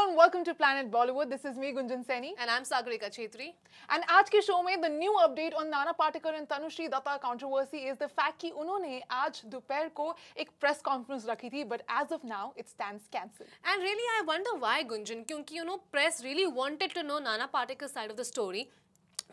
everyone, welcome to Planet Bollywood. This is me, Gunjan Saini. And I'm Sagarika Chetri. And आज के show में the new update on Nana Patekar and Tanushree Dutta controversy is the fact कि उन्होंने आज दोपहर को एक press conference रखी थी, but as of now it stands cancelled. And really I wonder why, Gunjan, क्योंकि press really wanted to know Nana Patekar's side of the story.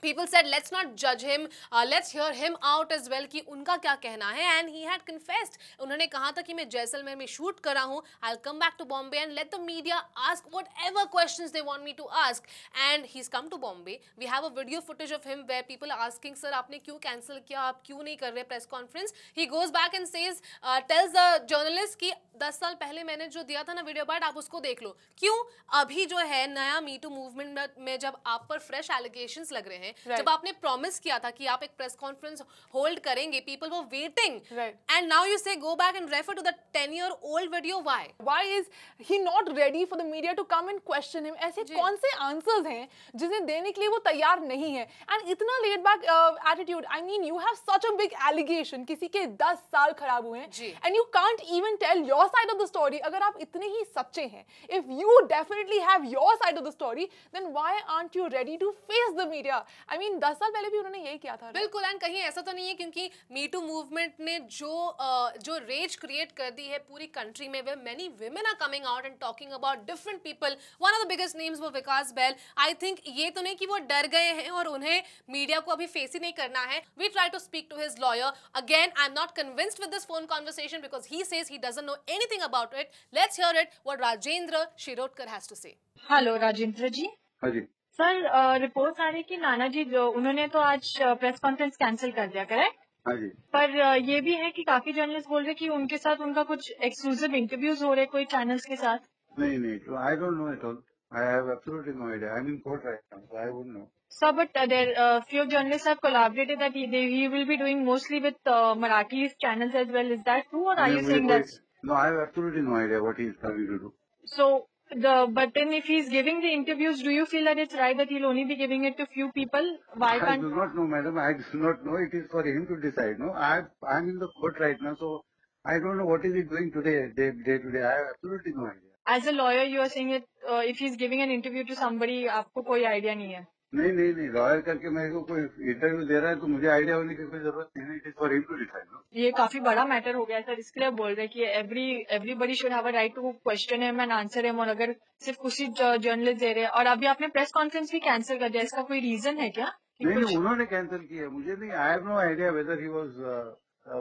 People said, let's not judge him, let's hear him out as well कि उनका क्या कहना है, and he had confessed. उन्होंने कहा था कि मैं जैसलमेर में शूट कर रहा हूँ, I'll come back to Bombay and let the media ask whatever questions they want me to ask. And he's come to Bombay. We have a video footage of him where people are asking, sir, आपने क्यों cancel किया, आप क्यों नहीं कर रहे press conference? He goes back and says, tells the journalist कि 10 साल पहले मैंने जो दिया था ना वीडियो बाइट, आप उसको देख लो. क्यों? अभी जो है नया मी टू मूवमेंट में जब आप पर फ्रेश एलिगेशंस लग रहे हैं, जब आपने प्रॉमिस किया था कि आप एक प्रेस कॉन्फ्रेंस होल्ड करेंगे, people were waiting, and now you say go back and refer to the 10-year-old video. Why is he not ready for the media to come and question him? ऐसे कौन से answers हैं जिसे देने के लिए वो तैयार नहीं है? And इतना laid back attitude. I mean, you have such a big allegation. किसी के 10 साल खराब हुए हैं, and you can't even tell your side of the story. अगर आप इतने ही सच्चे हैं, if you definitely have your side of the story, then why aren't you ready to face the media? I mean, 10 साल पहले भी उन्होंने यही किया था. बिल्कुल, एंड कहीं ऐसा तो नहीं है क्योंकि मी टू मूवमेंट ने जो रेज क्रिएट कर दी है पूरी कंट्री में, where many women are coming out and talking about different people. One of the biggest names was विकास बैल. I think ये तो नहीं कि वो डर गए हैं और उन्हें मीडिया को अभी फेस ही नहीं करना है. We try to speak to his lawyer. Again, I'm not convinced with this phone conversation because he says he doesn't know anything about it. Let's hear it what Rajendra Shirodkar has to say. Hello Rajendra ji. हाँ जी sir, report आ रही कि नाना जी जो उन्होंने तो आज press conference cancel कर दिया, करेक्ट? हाँ जी. पर ये भी है कि काफी जर्नलिस्ट बोल रहे कि उनके साथ उनका कुछ एक्सक्लूसिव इंटरव्यूज हो रहे कोई चैनल्स के साथ. नहीं, तो I don't know at all. I have absolutely no idea. I'm in court right now, so I wouldn't know. Sir, but there few journalists have collaborated that he will be doing mostly with Marathi channels as well. Is that true, or are you saying that? No, I have absolutely no idea what he is planning to do. So but then if he's giving the interviews, do you feel that it's right that he'll only be giving it to few people? Why can't? I do not know, madam. I do not know. It is for him to decide. No, I'm in the court right now, so I don't know what is he doing today, day to day. I have absolutely no idea. As a lawyer, you are saying that if he's giving an interview to somebody, आपको कोई idea नहीं है? नहीं, lawyer करके मेरे को कोई interview दे रहा है तो मुझे आइडिया होने की कोई जरूरत नहीं है. It is for him to decide. ये काफी बड़ा मैटर हो गया सर, इसके लिए बोल रहे कि everybody should have a right to question him and answer him, और अगर सिर्फ कुछ जर्नलिस्ट दे रहे हैं और अभी आपने प्रेस कॉन्फ्रेंस भी कैंसिल कर दिया, इसका कोई रीजन है क्या? नहीं, उन्होंने कैंसिल किया, मुझे नहीं. I have no idea whether he was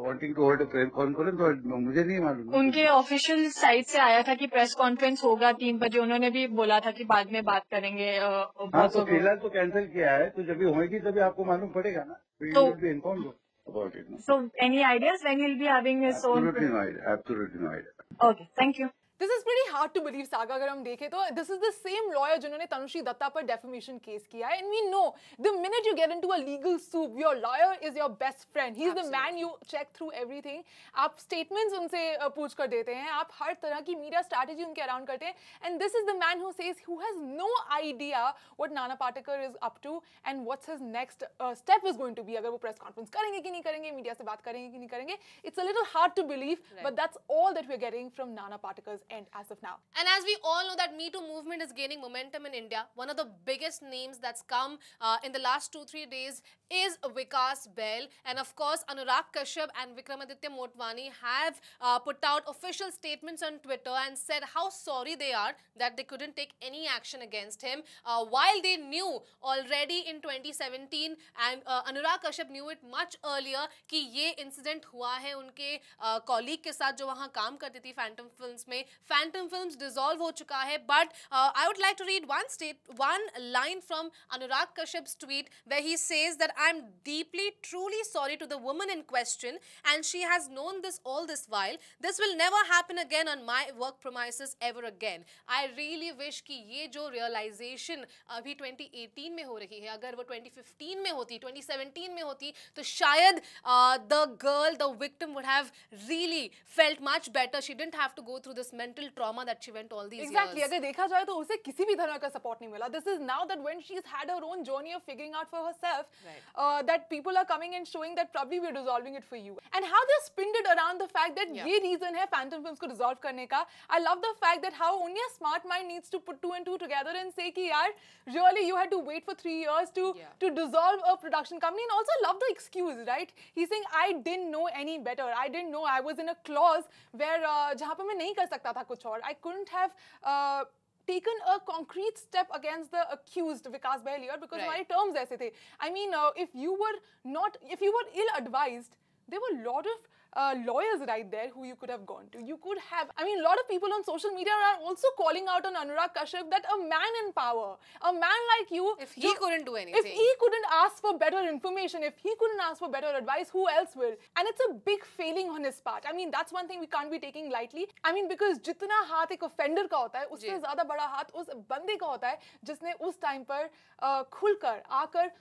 wanting to hold a press conference, और मुझे नहीं मालूम. उनके ऑफिशियल साइट से आया था कि प्रेस कॉन्फ्रेंस होगा 3 बजे. उन्होंने भी बोला था कि बाद में बात करेंगे. हाँ, तो फिलहाल तो कैंसिल किया है, तो जब भी होगी तभी आपको मालूम पड़ेगा ना. तो inform about it. So any ideas when he will be having his own? Absolutely no idea. Okay, thank you. This is pretty hard to believe, Saga. अगर हम देखें तो this is the same lawyer जिन्होंने तनुश्री दत्ता पर defamation case किया है, and we know the minute you get into a legal soup, your lawyer is your best friend. He's the man you check through everything. आप statements उनसे पूछ कर देते हैं, आप हर तरह की media strategy उनके around करते हैं, and this is the man who says who has no idea what Nana Patekar is up to and what's his next step is going to be. अगर वो press conference करेंगे कि नहीं करेंगे, media से बात करेंगे कि नहीं करेंगे, it's a little hard to believe, but that's all that we're getting from Nana Patekar's end as of now. And as we all know that Me Too movement is gaining momentum in India, one of the biggest names that's come in the last 2-3 days is Vikas Bail, and of course Anurag Kashyap and Vikramaditya Motwani have put out official statements on Twitter and said how sorry they are that they couldn't take any action against him, while they knew already in 2017 and Anurag Kashyap knew it much earlier कि ये incident हुआ है उनके colleague के साथ जो वहाँ काम करती थी Phantom Films में. Phantom Films dissolve हो चुका है, but I would like to read one line from Anurag Kashyap's tweet where he says that I'm deeply, truly sorry to the woman in question, and she has known this all this while. This will never happen again on my work premises ever again. I really wish कि ये जो realization अभी 2018 में हो रही है, अगर वो 2015 में होती, 2017 में होती, तो शायद the girl, the victim would have really felt much better. She didn't have to go through this mental trauma that she went all these Exactly. years. अगर देखा जाए तो उसे किसी भी तरह का support नहीं मिला. This is now that when she's had her own journey of figuring out for herself, that people are coming and showing that probably we're resolving it for you. And how they spinned it around the fact that ये reason है Phantom Films को resolve करने का. I love the fact that how only a smart mind needs to put two and two together and say कि यार really you had to wait for 3 years to dissolve a production company. And also love the excuse, right? He's saying I didn't know any better. I didn't know. I was in a clause where जहाँ पे मैं नहीं कर सकता था कुछ और. I couldn't have taken a concrete step against the accused Vikas Bahl here because हमारे terms ऐसे थे. I mean, if you were ill-advised, there were a lot of lawyers right there who you could have gone to. You could have, I mean, a lot of people on social media are also calling out on Anurag Kashyap that a man in power, a man like you, if he couldn't do anything, if he couldn't ask for better information, if he couldn't ask for better advice, who else will? And it's a big failing on his part. I mean, that's one thing we can't be taking lightly. I mean, because जितना हाथ एक offender का होता है, उससे ज़्यादा बड़ा हाथ उस बंदे का होता है जिसने उस time पर खुलकर आकर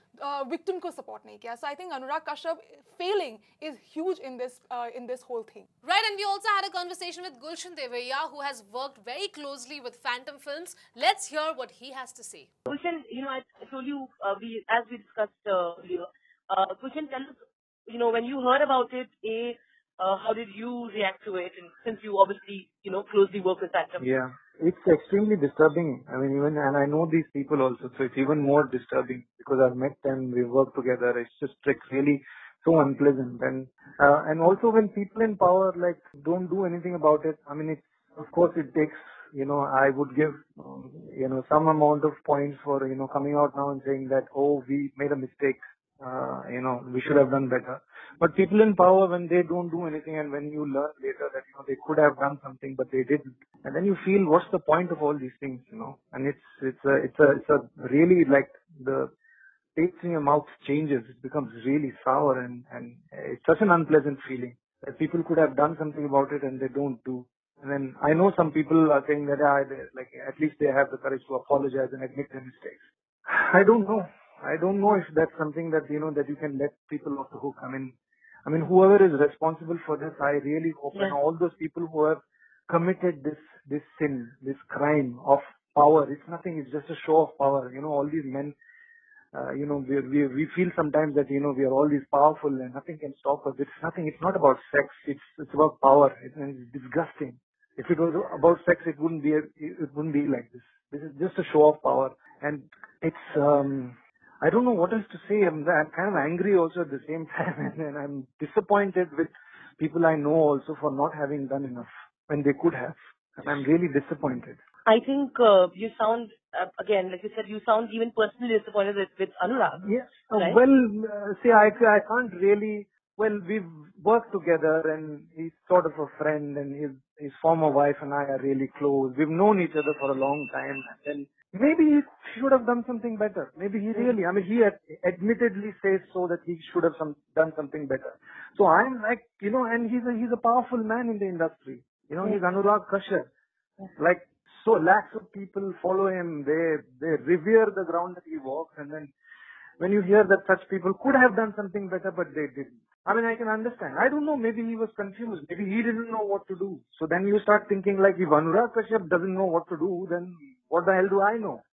victim को support नहीं किया. So I think Anurag Kashyap failing is huge in this whole thing. Right, and we also had a conversation with Gulshan Devaiya, who has worked very closely with Phantom Films. Let's hear what he has to say. Gulshan, I told you, as we discussed earlier, Gulshan, tell us, when you heard about it, how did you react to it? And since you obviously, closely work with Phantom. Yeah, it's extremely disturbing. I mean, and I know these people also, so it's even more disturbing because I've met them, we've worked together. It's just really so unpleasant. And also when people in power don't do anything about it, I mean, of course it takes, I would give, some amount of points for, coming out now and saying that, oh, we made a mistake, we should have done better. But people in power, when they don't do anything and when you learn later that, they could have done something, but they didn't. And then you feel, what's the point of all these things, And it's a really the taste in your mouth changes. It becomes really sour and it's such an unpleasant feeling that people could have done something about it and they don't do. And then I know some people are saying that at least they have the courage to apologize and admit their mistakes. I don't know. I don't know if that's something that that you can let people off the hook. I mean, whoever is responsible for this, I really hope, and all those people who have committed this sin, this crime of power. It's nothing. It's just a show of power. All these men. We feel sometimes that, we are all these powerful and nothing can stop us. It's nothing. It's not about sex. It's about power. It's disgusting. If it was about sex, it wouldn't be like this. This is just a show of power. And it's, I don't know what else to say. I'm kind of angry also at the same time. And I'm disappointed with people I know also for not having done enough when they could have. And I'm really disappointed. I think you sound, again, like you said, you sound even personally disappointed with Anurag. Yes. Right? See, I can't really, we've worked together and he's sort of a friend and his former wife and I are really close. We've known each other for a long time. And maybe he should have done something better. Maybe he really, he admittedly says so that he should have done something better. So I'm and he's a powerful man in the industry. He's Anurag Kashyap. So lakhs of people follow him. They revere the ground that he walks. And then when you hear that such people could have done something better, but they didn't. I can understand. I don't know. Maybe he was confused. Maybe he didn't know what to do. So then you start thinking if Anurag Kashyap doesn't know what to do, then what the hell do I know?